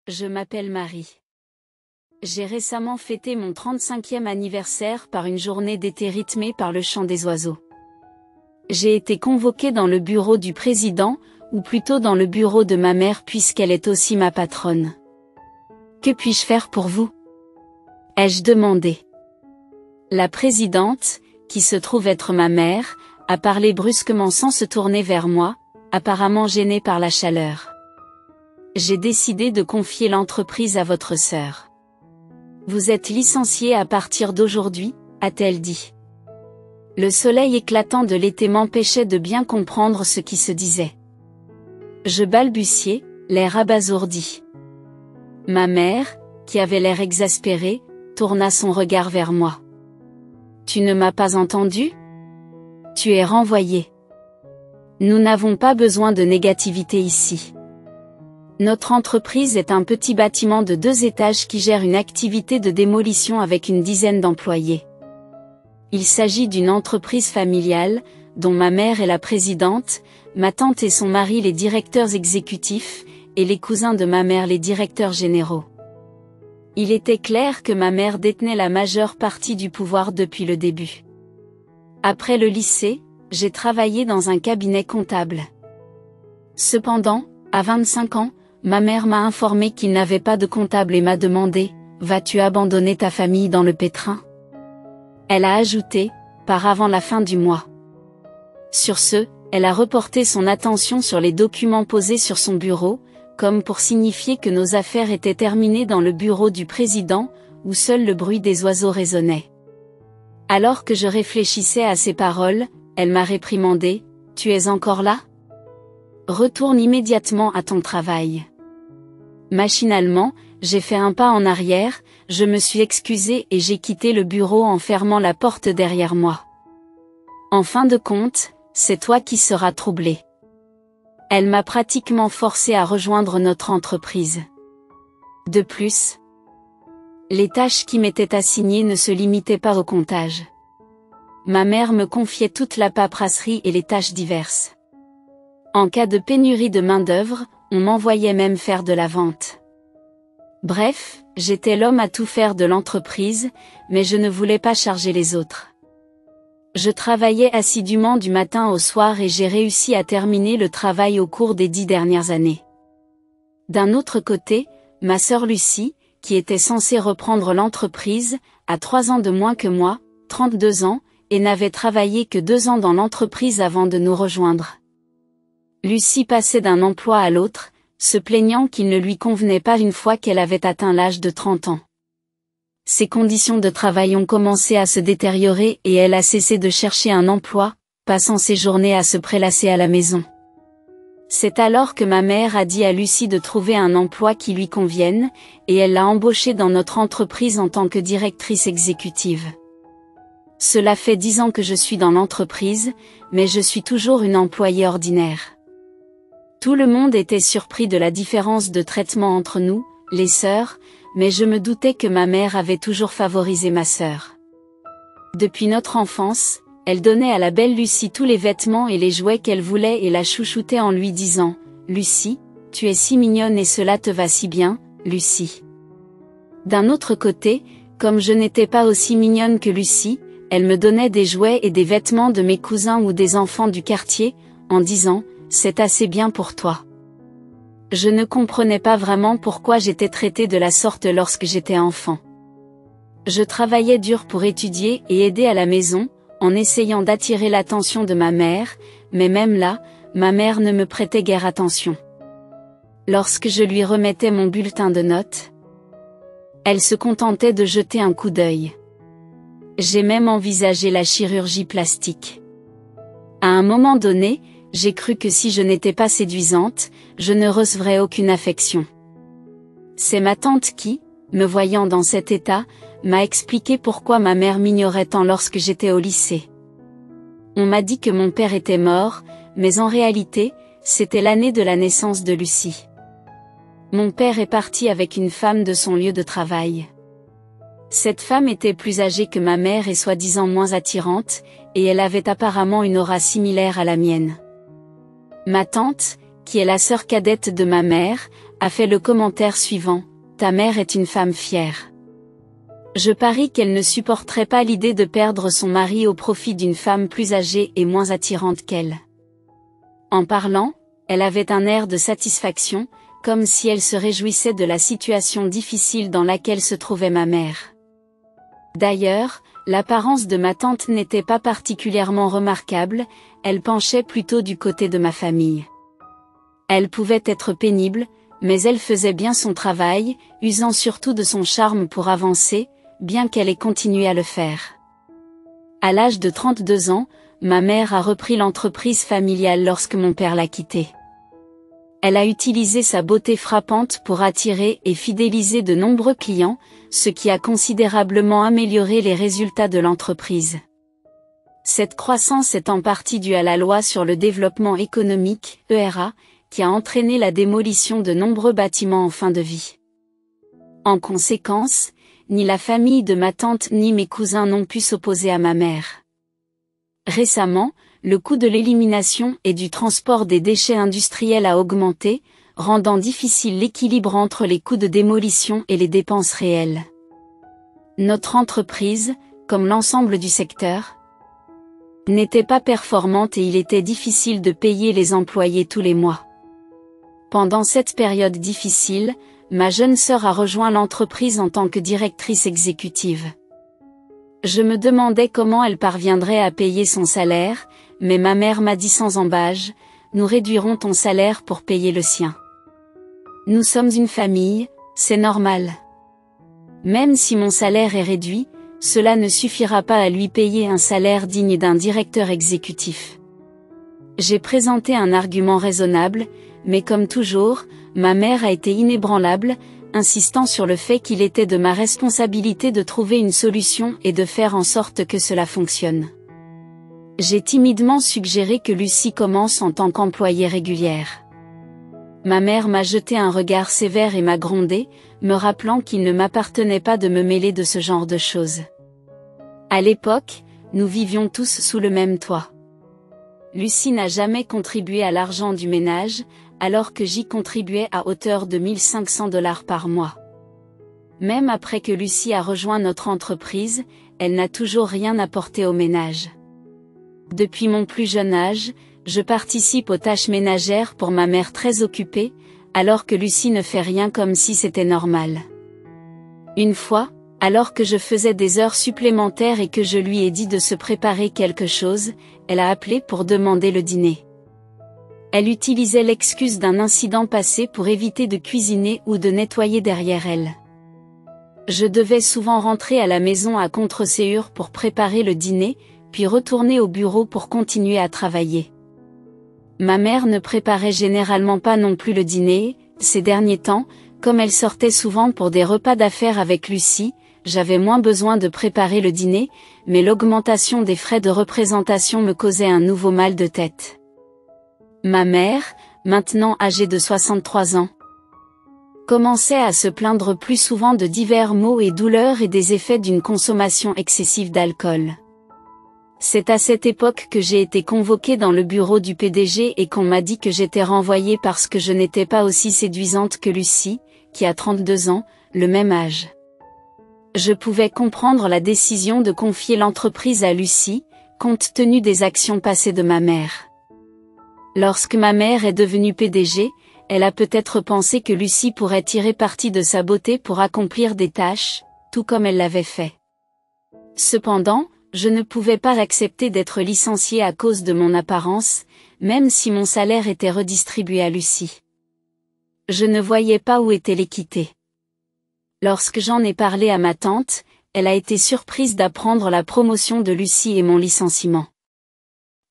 Je m'appelle Marie. J'ai récemment fêté mon 35e anniversaire par une journée d'été rythmée par le chant des oiseaux. J'ai été convoquée dans le bureau du président, ou plutôt dans le bureau de ma mère puisqu'elle est aussi ma patronne. Que puis-je faire pour vous? Ai-je demandé. La présidente, qui se trouve être ma mère, a parlé brusquement sans se tourner vers moi, apparemment gênée par la chaleur. J'ai décidé de confier l'entreprise à votre sœur. Vous êtes licenciée à partir d'aujourd'hui, a-t-elle dit. Le soleil éclatant de l'été m'empêchait de bien comprendre ce qui se disait. Je balbutiai, l'air abasourdi. Ma mère, qui avait l'air exaspérée, tourna son regard vers moi. Tu ne m'as pas entendu? Tu es renvoyée. Nous n'avons pas besoin de négativité ici. Notre entreprise est un petit bâtiment de 2 étages qui gère une activité de démolition avec une dizaine d'employés. Il s'agit d'une entreprise familiale, dont ma mère est la présidente, ma tante et son mari les directeurs exécutifs, et les cousins de ma mère les directeurs généraux. Il était clair que ma mère détenait la majeure partie du pouvoir depuis le début. Après le lycée, j'ai travaillé dans un cabinet comptable. Cependant, à 25 ans, ma mère m'a informé qu'il n'avait pas de comptable et m'a demandé « Vas-tu abandonner ta famille dans le pétrin ?» Elle a ajouté « Par avant la fin du mois ». Sur ce, elle a reporté son attention sur les documents posés sur son bureau, comme pour signifier que nos affaires étaient terminées dans le bureau du président, où seul le bruit des oiseaux résonnait. Alors que je réfléchissais à ces paroles, elle m'a réprimandé « Tu es encore là ? Retourne immédiatement à ton travail. » Machinalement, j'ai fait un pas en arrière, je me suis excusée et j'ai quitté le bureau en fermant la porte derrière moi. En fin de compte, c'est toi qui seras troublé. Elle m'a pratiquement forcé à rejoindre notre entreprise. De plus, les tâches qui m'étaient assignées ne se limitaient pas au comptage. Ma mère me confiait toute la paperasserie et les tâches diverses. En cas de pénurie de main-d'œuvre, on m'envoyait même faire de la vente. Bref, j'étais l'homme à tout faire de l'entreprise, mais je ne voulais pas charger les autres. Je travaillais assidûment du matin au soir et j'ai réussi à terminer le travail au cours des 10 dernières années. D'un autre côté, ma sœur Lucie, qui était censée reprendre l'entreprise, a 3 ans de moins que moi, 32 ans, et n'avait travaillé que 2 ans dans l'entreprise avant de nous rejoindre. Lucie passait d'un emploi à l'autre, se plaignant qu'il ne lui convenait pas une fois qu'elle avait atteint l'âge de 30 ans. Ses conditions de travail ont commencé à se détériorer et elle a cessé de chercher un emploi, passant ses journées à se prélasser à la maison. C'est alors que ma mère a dit à Lucie de trouver un emploi qui lui convienne, et elle l'a embauchée dans notre entreprise en tant que directrice exécutive. Cela fait 10 ans que je suis dans l'entreprise, mais je suis toujours une employée ordinaire. Tout le monde était surpris de la différence de traitement entre nous, les sœurs, mais je me doutais que ma mère avait toujours favorisé ma sœur. Depuis notre enfance, elle donnait à la belle Lucie tous les vêtements et les jouets qu'elle voulait et la chouchoutait en lui disant « Lucie, tu es si mignonne et cela te va si bien, Lucie. » D'un autre côté, comme je n'étais pas aussi mignonne que Lucie, elle me donnait des jouets et des vêtements de mes cousins ou des enfants du quartier, en disant « C'est assez bien pour toi. » Je ne comprenais pas vraiment pourquoi j'étais traitée de la sorte lorsque j'étais enfant. Je travaillais dur pour étudier et aider à la maison, en essayant d'attirer l'attention de ma mère, mais même là, ma mère ne me prêtait guère attention. Lorsque je lui remettais mon bulletin de notes, elle se contentait de jeter un coup d'œil. J'ai même envisagé la chirurgie plastique. À un moment donné, j'ai cru que si je n'étais pas séduisante, je ne recevrais aucune affection. C'est ma tante qui, me voyant dans cet état, m'a expliqué pourquoi ma mère m'ignorait tant lorsque j'étais au lycée. On m'a dit que mon père était mort, mais en réalité, c'était l'année de la naissance de Lucie. Mon père est parti avec une femme de son lieu de travail. Cette femme était plus âgée que ma mère et soi-disant moins attirante, et elle avait apparemment une aura similaire à la mienne. Ma tante, qui est la sœur cadette de ma mère, a fait le commentaire suivant: ta mère est une femme fière. Je parie qu'elle ne supporterait pas l'idée de perdre son mari au profit d'une femme plus âgée et moins attirante qu'elle. En parlant, elle avait un air de satisfaction, comme si elle se réjouissait de la situation difficile dans laquelle se trouvait ma mère. D'ailleurs, l'apparence de ma tante n'était pas particulièrement remarquable, elle penchait plutôt du côté de ma famille. Elle pouvait être pénible, mais elle faisait bien son travail, usant surtout de son charme pour avancer, bien qu'elle ait continué à le faire. À l'âge de 32 ans, ma mère a repris l'entreprise familiale lorsque mon père l'a quittée. Elle a utilisé sa beauté frappante pour attirer et fidéliser de nombreux clients, ce qui a considérablement amélioré les résultats de l'entreprise. Cette croissance est en partie due à la loi sur le développement économique, ERA, qui a entraîné la démolition de nombreux bâtiments en fin de vie. En conséquence, ni la famille de ma tante ni mes cousins n'ont pu s'opposer à ma mère. Récemment, le coût de l'élimination et du transport des déchets industriels a augmenté, rendant difficile l'équilibre entre les coûts de démolition et les dépenses réelles. Notre entreprise, comme l'ensemble du secteur, n'était pas performante et il était difficile de payer les employés tous les mois. Pendant cette période difficile, ma jeune sœur a rejoint l'entreprise en tant que directrice exécutive. Je me demandais comment elle parviendrait à payer son salaire, mais ma mère m'a dit sans ambages: nous réduirons ton salaire pour payer le sien. Nous sommes une famille, c'est normal. Même si mon salaire est réduit, cela ne suffira pas à lui payer un salaire digne d'un directeur exécutif. J'ai présenté un argument raisonnable, mais comme toujours, ma mère a été inébranlable, insistant sur le fait qu'il était de ma responsabilité de trouver une solution et de faire en sorte que cela fonctionne. J'ai timidement suggéré que Lucie commence en tant qu'employée régulière. Ma mère m'a jeté un regard sévère et m'a grondé, me rappelant qu'il ne m'appartenait pas de me mêler de ce genre de choses. À l'époque, nous vivions tous sous le même toit. Lucie n'a jamais contribué à l'argent du ménage, alors que j'y contribuais à hauteur de 1 500 $ par mois. Même après que Lucie a rejoint notre entreprise, elle n'a toujours rien apporté au ménage. Depuis mon plus jeune âge, je participe aux tâches ménagères pour ma mère très occupée, alors que Lucie ne fait rien comme si c'était normal. Une fois, alors que je faisais des heures supplémentaires et que je lui ai dit de se préparer quelque chose, elle a appelé pour demander le dîner. Elle utilisait l'excuse d'un incident passé pour éviter de cuisiner ou de nettoyer derrière elle. Je devais souvent rentrer à la maison à contre-séance pour préparer le dîner, puis retourner au bureau pour continuer à travailler. Ma mère ne préparait généralement pas non plus le dîner, ces derniers temps, comme elle sortait souvent pour des repas d'affaires avec Lucie, j'avais moins besoin de préparer le dîner, mais l'augmentation des frais de représentation me causait un nouveau mal de tête. Ma mère, maintenant âgée de 63 ans, commençait à se plaindre plus souvent de divers maux et douleurs et des effets d'une consommation excessive d'alcool. C'est à cette époque que j'ai été convoquée dans le bureau du PDG et qu'on m'a dit que j'étais renvoyée parce que je n'étais pas aussi séduisante que Lucie, qui a 32 ans, le même âge. Je pouvais comprendre la décision de confier l'entreprise à Lucie, compte tenu des actions passées de ma mère. Lorsque ma mère est devenue PDG, elle a peut-être pensé que Lucie pourrait tirer parti de sa beauté pour accomplir des tâches, tout comme elle l'avait fait. Cependant, je ne pouvais pas accepter d'être licenciée à cause de mon apparence, même si mon salaire était redistribué à Lucie. Je ne voyais pas où était l'équité. Lorsque j'en ai parlé à ma tante, elle a été surprise d'apprendre la promotion de Lucie et mon licenciement.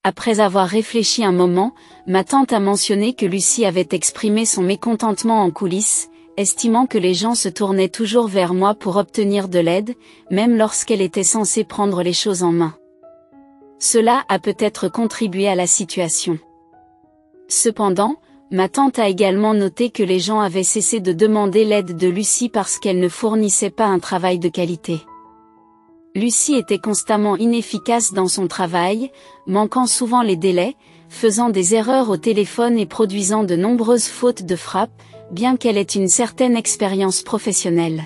Après avoir réfléchi un moment, ma tante a mentionné que Lucie avait exprimé son mécontentement en coulisses, estimant que les gens se tournaient toujours vers moi pour obtenir de l'aide, même lorsqu'elle était censée prendre les choses en main. Cela a peut-être contribué à la situation. Cependant, ma tante a également noté que les gens avaient cessé de demander l'aide de Lucie parce qu'elle ne fournissait pas un travail de qualité. Lucie était constamment inefficace dans son travail, manquant souvent les délais, faisant des erreurs au téléphone et produisant de nombreuses fautes de frappe, bien qu'elle ait une certaine expérience professionnelle.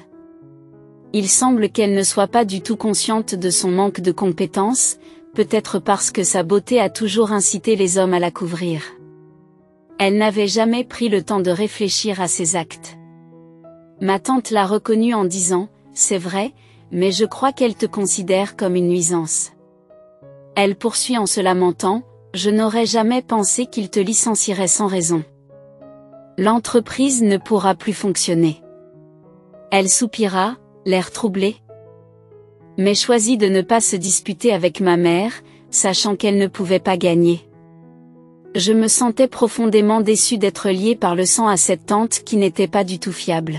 Il semble qu'elle ne soit pas du tout consciente de son manque de compétences, peut-être parce que sa beauté a toujours incité les hommes à la couvrir. Elle n'avait jamais pris le temps de réfléchir à ses actes. Ma tante l'a reconnue en disant « C'est vrai, mais je crois qu'elle te considère comme une nuisance. » Elle poursuit en se lamentant « Je n'aurais jamais pensé qu'il te licencierait sans raison. L'entreprise ne pourra plus fonctionner. » Elle soupira, l'air troublé. Mais choisit de ne pas se disputer avec ma mère, sachant qu'elle ne pouvait pas gagner. Je me sentais profondément déçue d'être liée par le sang à cette tante qui n'était pas du tout fiable.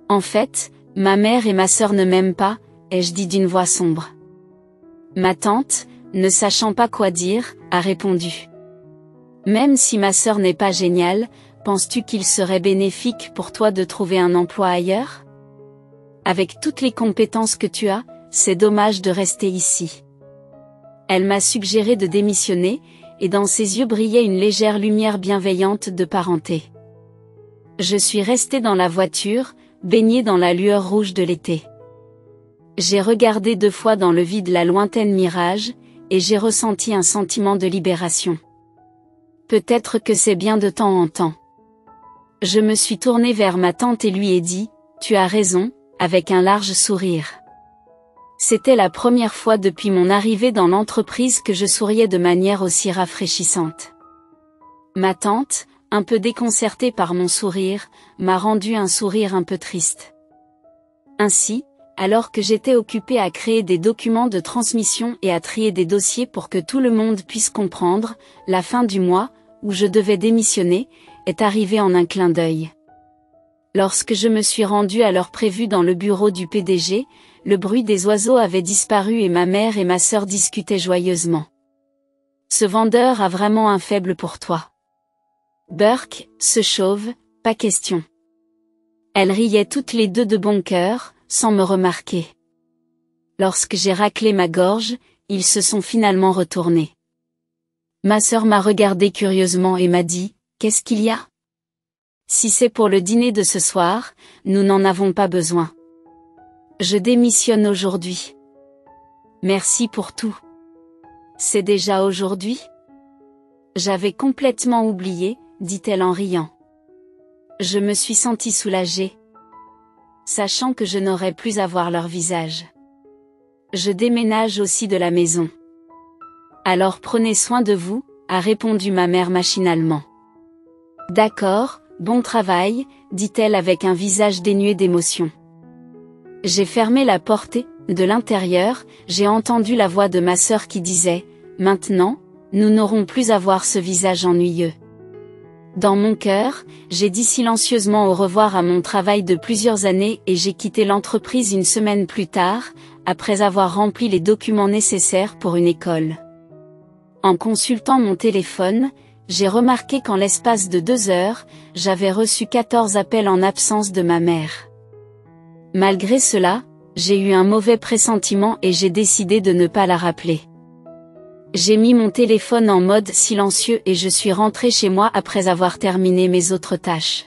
En fait, ma mère et ma sœur ne m'aiment pas, ai-je dit d'une voix sombre. Ma tante, ne sachant pas quoi dire, a répondu. Même si ma sœur n'est pas géniale, penses-tu qu'il serait bénéfique pour toi de trouver un emploi ailleurs? Avec toutes les compétences que tu as, c'est dommage de rester ici. Elle m'a suggéré de démissionner, et dans ses yeux brillait une légère lumière bienveillante de parenté. Je suis restée dans la voiture, baignée dans la lueur rouge de l'été. J'ai regardé 2 fois dans le vide la lointaine mirage, et j'ai ressenti un sentiment de libération. Peut-être que c'est bien de temps en temps. Je me suis tournée vers ma tante et lui ai dit, « Tu as raison », avec un large sourire. C'était la première fois depuis mon arrivée dans l'entreprise que je souriais de manière aussi rafraîchissante. Ma tante, un peu déconcertée par mon sourire, m'a rendu un sourire un peu triste. Ainsi, alors que j'étais occupée à créer des documents de transmission et à trier des dossiers pour que tout le monde puisse comprendre, la fin du mois, où je devais démissionner, est arrivée en un clin d'œil. Lorsque je me suis rendue à l'heure prévue dans le bureau du PDG, le bruit des oiseaux avait disparu et ma mère et ma sœur discutaient joyeusement. Ce vendeur a vraiment un faible pour toi. Burke, ce chauve, pas question. Elles riaient toutes les deux de bon cœur, sans me remarquer. Lorsque j'ai raclé ma gorge, ils se sont finalement retournés. Ma sœur m'a regardé curieusement et m'a dit, « Qu'est-ce qu'il y a ? Si c'est pour le dîner de ce soir, nous n'en avons pas besoin. Je démissionne aujourd'hui. » Merci pour tout. C'est déjà aujourd'hui ? J'avais complètement oublié, dit-elle en riant. Je me suis sentie soulagée, sachant que je n'aurais plus à voir leur visage. Je déménage aussi de la maison. Alors prenez soin de vous, a répondu ma mère machinalement. D'accord, bon travail, dit-elle avec un visage dénué d'émotion. J'ai fermé la porte et, de l'intérieur, j'ai entendu la voix de ma sœur qui disait « Maintenant, nous n'aurons plus à voir ce visage ennuyeux. » Dans mon cœur, j'ai dit silencieusement au revoir à mon travail de plusieurs années et j'ai quitté l'entreprise une semaine plus tard, après avoir rempli les documents nécessaires pour une école. En consultant mon téléphone, j'ai remarqué qu'en l'espace de 2 heures, j'avais reçu 14 appels en absence de ma mère. Malgré cela, j'ai eu un mauvais pressentiment et j'ai décidé de ne pas la rappeler. J'ai mis mon téléphone en mode silencieux et je suis rentrée chez moi après avoir terminé mes autres tâches.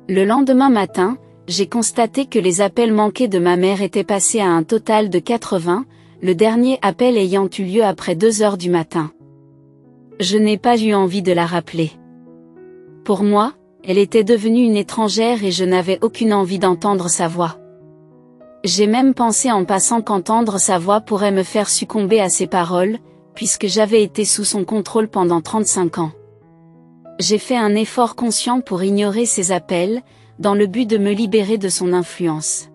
Le lendemain matin, j'ai constaté que les appels manqués de ma mère étaient passés à un total de 80, le dernier appel ayant eu lieu après 2 heures du matin. Je n'ai pas eu envie de la rappeler. Pour moi, elle était devenue une étrangère et je n'avais aucune envie d'entendre sa voix. J'ai même pensé en passant qu'entendre sa voix pourrait me faire succomber à ses paroles, puisque j'avais été sous son contrôle pendant 35 ans. J'ai fait un effort conscient pour ignorer ses appels, dans le but de me libérer de son influence.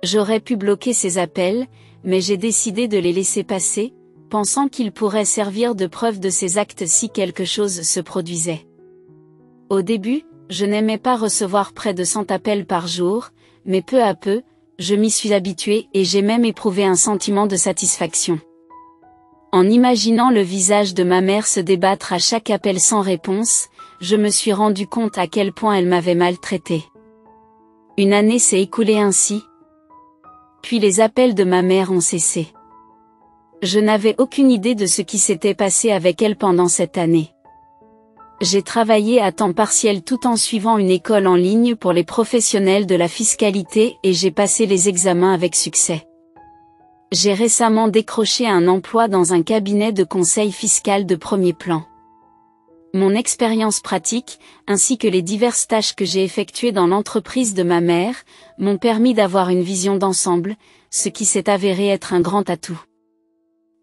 J'aurais pu bloquer ses appels, mais j'ai décidé de les laisser passer, pensant qu'ils pourraient servir de preuve de ses actes si quelque chose se produisait. Au début, je n'aimais pas recevoir près de 100 appels par jour, mais peu à peu, je m'y suis habituée et j'ai même éprouvé un sentiment de satisfaction. En imaginant le visage de ma mère se débattre à chaque appel sans réponse, je me suis rendu compte à quel point elle m'avait maltraitée. Une année s'est écoulée ainsi. Puis les appels de ma mère ont cessé. Je n'avais aucune idée de ce qui s'était passé avec elle pendant cette année. J'ai travaillé à temps partiel tout en suivant une école en ligne pour les professionnels de la fiscalité et j'ai passé les examens avec succès. J'ai récemment décroché un emploi dans un cabinet de conseil fiscal de premier plan. Mon expérience pratique, ainsi que les diverses tâches que j'ai effectuées dans l'entreprise de ma mère, m'ont permis d'avoir une vision d'ensemble, ce qui s'est avéré être un grand atout.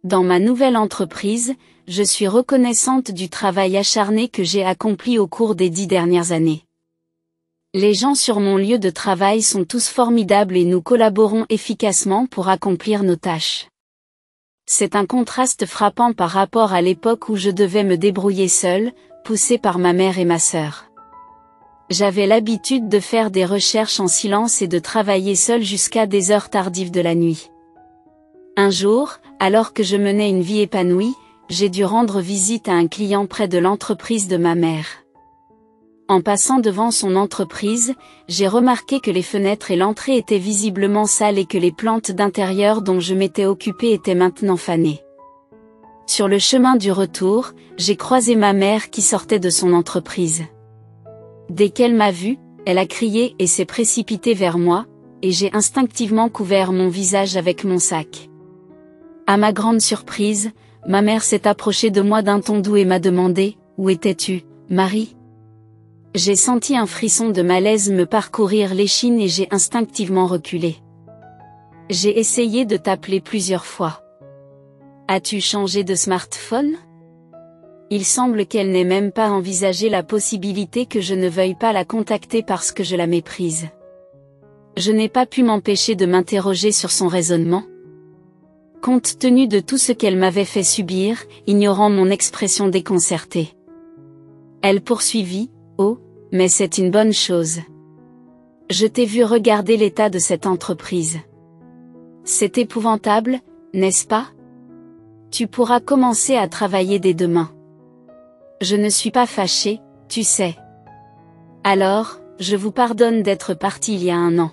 Dans ma nouvelle entreprise, je suis reconnaissante du travail acharné que j'ai accompli au cours des 10 dernières années. Les gens sur mon lieu de travail sont tous formidables et nous collaborons efficacement pour accomplir nos tâches. C'est un contraste frappant par rapport à l'époque où je devais me débrouiller seule, poussée par ma mère et ma sœur. J'avais l'habitude de faire des recherches en silence et de travailler seule jusqu'à des heures tardives de la nuit. Un jour, alors que je menais une vie épanouie, j'ai dû rendre visite à un client près de l'entreprise de ma mère. En passant devant son entreprise, j'ai remarqué que les fenêtres et l'entrée étaient visiblement sales et que les plantes d'intérieur dont je m'étais occupée étaient maintenant fanées. Sur le chemin du retour, j'ai croisé ma mère qui sortait de son entreprise. Dès qu'elle m'a vue, elle a crié et s'est précipitée vers moi, et j'ai instinctivement couvert mon visage avec mon sac. À ma grande surprise, ma mère s'est approchée de moi d'un ton doux et m'a demandé « Où étais-tu, Marie ?» J'ai senti un frisson de malaise me parcourir l'échine et j'ai instinctivement reculé. J'ai essayé de t'appeler plusieurs fois. As-tu changé de smartphone ? Il semble qu'elle n'ait même pas envisagé la possibilité que je ne veuille pas la contacter parce que je la méprise. Je n'ai pas pu m'empêcher de m'interroger sur son raisonnement. Compte tenu de tout ce qu'elle m'avait fait subir, ignorant mon expression déconcertée. Elle poursuivit. Oh, mais c'est une bonne chose. Je t'ai vu regarder l'état de cette entreprise. C'est épouvantable, n'est-ce pas ? Tu pourras commencer à travailler dès demain. Je ne suis pas fâchée, tu sais. Alors, je vous pardonne d'être parti il y a 1 an.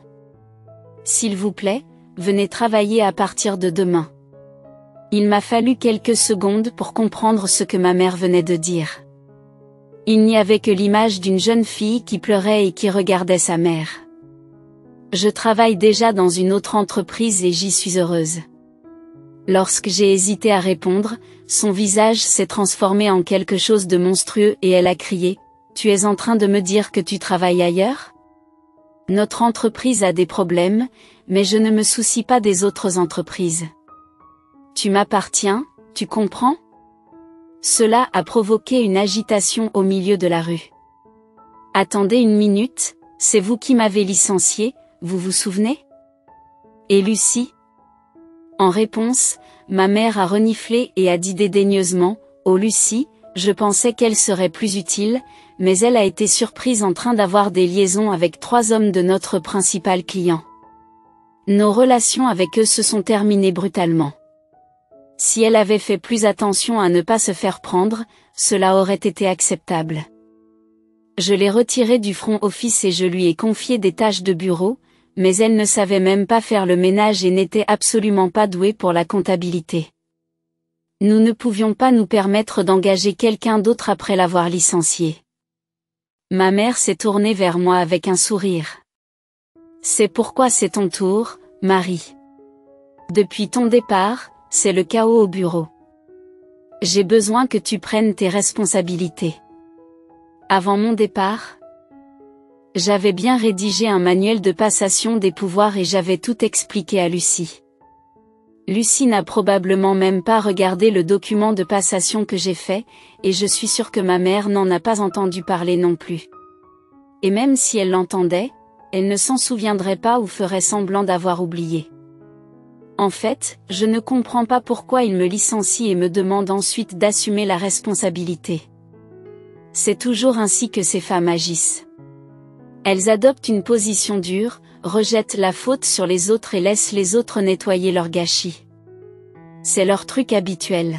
S'il vous plaît, venez travailler à partir de demain. Il m'a fallu quelques secondes pour comprendre ce que ma mère venait de dire. Il n'y avait que l'image d'une jeune fille qui pleurait et qui regardait sa mère. Je travaille déjà dans une autre entreprise et j'y suis heureuse. Lorsque j'ai hésité à répondre, son visage s'est transformé en quelque chose de monstrueux et elle a crié « Tu es en train de me dire que tu travailles ailleurs ? Notre entreprise a des problèmes, mais je ne me soucie pas des autres entreprises. Tu m'appartiens, tu comprends ? » Cela a provoqué une agitation au milieu de la rue. « Attendez 1 minute, c'est vous qui m'avez licencié, vous vous souvenez ? Et Lucie ? » En réponse, ma mère a reniflé et a dit dédaigneusement « Oh Lucie, je pensais qu'elle serait plus utile, mais elle a été surprise en train d'avoir des liaisons avec 3 hommes de notre principal client. Nos relations avec eux se sont terminées brutalement. Si elle avait fait plus attention à ne pas se faire prendre, cela aurait été acceptable. Je l'ai retirée du front office et je lui ai confié des tâches de bureau, mais elle ne savait même pas faire le ménage et n'était absolument pas douée pour la comptabilité. Nous ne pouvions pas nous permettre d'engager quelqu'un d'autre après l'avoir licenciée. Ma mère s'est tournée vers moi avec un sourire. « C'est pourquoi c'est ton tour, Marie. Depuis ton départ, c'est le chaos au bureau. J'ai besoin que tu prennes tes responsabilités. » Avant mon départ, j'avais bien rédigé un manuel de passation des pouvoirs et j'avais tout expliqué à Lucie. Lucie n'a probablement même pas regardé le document de passation que j'ai fait, et je suis sûre que ma mère n'en a pas entendu parler non plus. Et même si elle l'entendait, elle ne s'en souviendrait pas ou ferait semblant d'avoir oublié. En fait, je ne comprends pas pourquoi il me licencie et me demande ensuite d'assumer la responsabilité. C'est toujours ainsi que ces femmes agissent. Elles adoptent une position dure, rejettent la faute sur les autres et laissent les autres nettoyer leur gâchis. C'est leur truc habituel.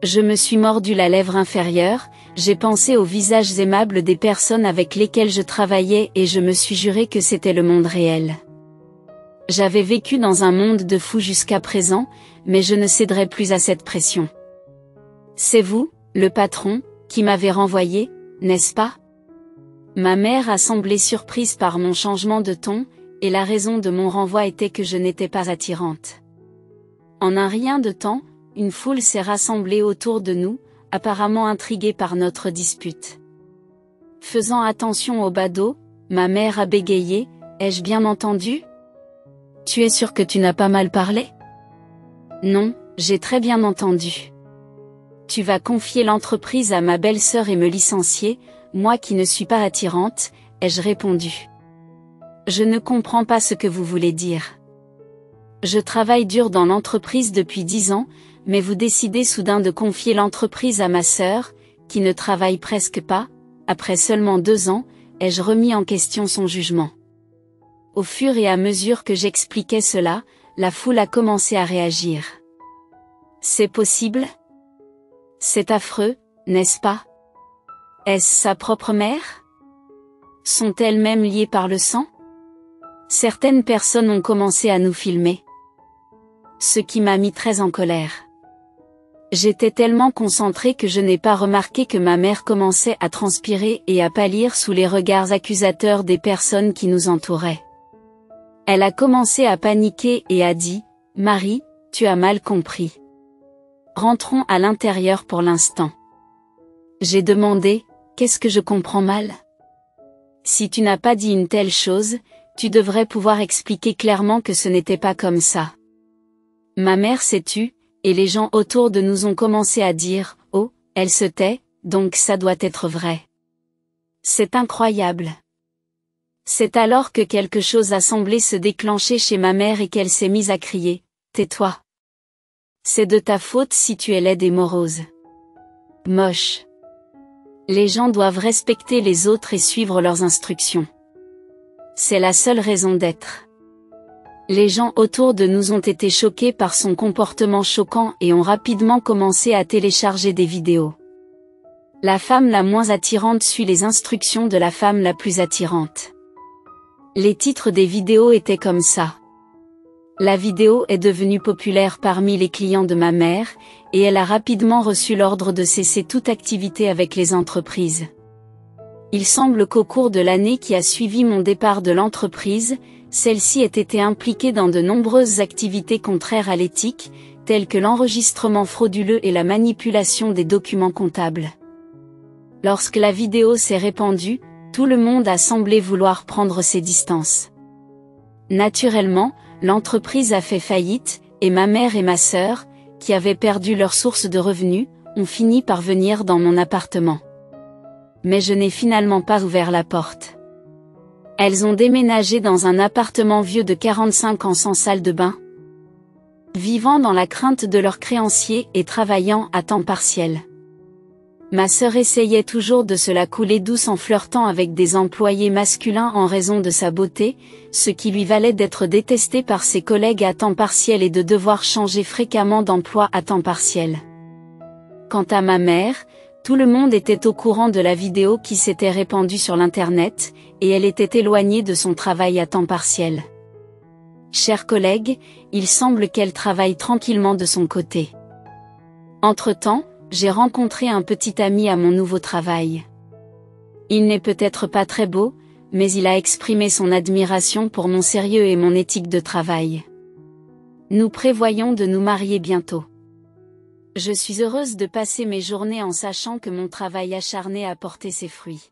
Je me suis mordu la lèvre inférieure, j'ai pensé aux visages aimables des personnes avec lesquelles je travaillais et je me suis juré que c'était le monde réel. J'avais vécu dans un monde de fous jusqu'à présent, mais je ne céderai plus à cette pression. C'est vous, le patron, qui m'avez renvoyé, n'est-ce pas? Ma mère a semblé surprise par mon changement de ton, et la raison de mon renvoi était que je n'étais pas attirante. En un rien de temps, une foule s'est rassemblée autour de nous, apparemment intriguée par notre dispute. Faisant attention au badaud, ma mère a bégayé, « Ai-je bien entendu? Tu es sûr que tu n'as pas mal parlé? » Non, j'ai très bien entendu. Tu vas confier l'entreprise à ma belle-sœur et me licencier, moi qui ne suis pas attirante, ai-je répondu. Je ne comprends pas ce que vous voulez dire. Je travaille dur dans l'entreprise depuis 10 ans, mais vous décidez soudain de confier l'entreprise à ma sœur, qui ne travaille presque pas, après seulement 2 ans, ai-je remis en question son jugement. Au fur et à mesure que j'expliquais cela, la foule a commencé à réagir. C'est possible? C'est affreux, n'est-ce pas? Est-ce sa propre mère? Sont-elles même liées par le sang? Certaines personnes ont commencé à nous filmer. Ce qui m'a mis très en colère. J'étais tellement concentrée que je n'ai pas remarqué que ma mère commençait à transpirer et à pâlir sous les regards accusateurs des personnes qui nous entouraient. Elle a commencé à paniquer et a dit, « Marie, tu as mal compris. Rentrons à l'intérieur pour l'instant. » J'ai demandé, « Qu'est-ce que je comprends mal? Si tu n'as pas dit une telle chose, tu devrais pouvoir expliquer clairement que ce n'était pas comme ça. » Ma mère s'est tue, et les gens autour de nous ont commencé à dire, « Oh, elle se tait, donc ça doit être vrai. » C'est incroyable. C'est alors que quelque chose a semblé se déclencher chez ma mère et qu'elle s'est mise à crier, « Tais-toi. C'est de ta faute si tu es laide et morose. Moche. Les gens doivent respecter les autres et suivre leurs instructions. C'est la seule raison d'être. » Les gens autour de nous ont été choqués par son comportement choquant et ont rapidement commencé à télécharger des vidéos. La femme la moins attirante suit les instructions de la femme la plus attirante. Les titres des vidéos étaient comme ça. La vidéo est devenue populaire parmi les clients de ma mère, et elle a rapidement reçu l'ordre de cesser toute activité avec les entreprises. Il semble qu'au cours de l'année qui a suivi mon départ de l'entreprise, celle-ci ait été impliquée dans de nombreuses activités contraires à l'éthique, telles que l'enregistrement frauduleux et la manipulation des documents comptables. Lorsque la vidéo s'est répandue, tout le monde a semblé vouloir prendre ses distances. Naturellement, l'entreprise a fait faillite, et ma mère et ma sœur, qui avaient perdu leur source de revenus, ont fini par venir dans mon appartement. Mais je n'ai finalement pas ouvert la porte. Elles ont déménagé dans un appartement vieux de 45 ans sans salle de bain, vivant dans la crainte de leurs créanciers et travaillant à temps partiel. Ma sœur essayait toujours de se la couler douce en flirtant avec des employés masculins en raison de sa beauté, ce qui lui valait d'être détestée par ses collègues à temps partiel et de devoir changer fréquemment d'emploi à temps partiel. Quant à ma mère, tout le monde était au courant de la vidéo qui s'était répandue sur l'Internet, et elle était éloignée de son travail à temps partiel. Chers collègues, il semble qu'elle travaille tranquillement de son côté. Entre-temps, j'ai rencontré un petit ami à mon nouveau travail. Il n'est peut-être pas très beau, mais il a exprimé son admiration pour mon sérieux et mon éthique de travail. Nous prévoyons de nous marier bientôt. Je suis heureuse de passer mes journées en sachant que mon travail acharné a porté ses fruits.